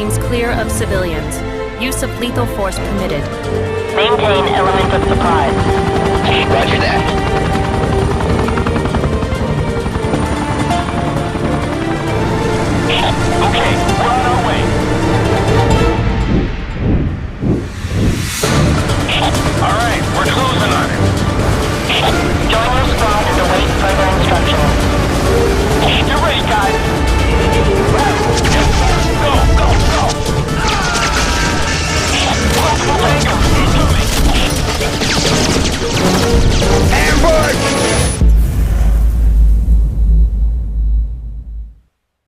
seems clear of civilians. Use of lethal force permitted. Maintain element of surprise. Roger that. Okay,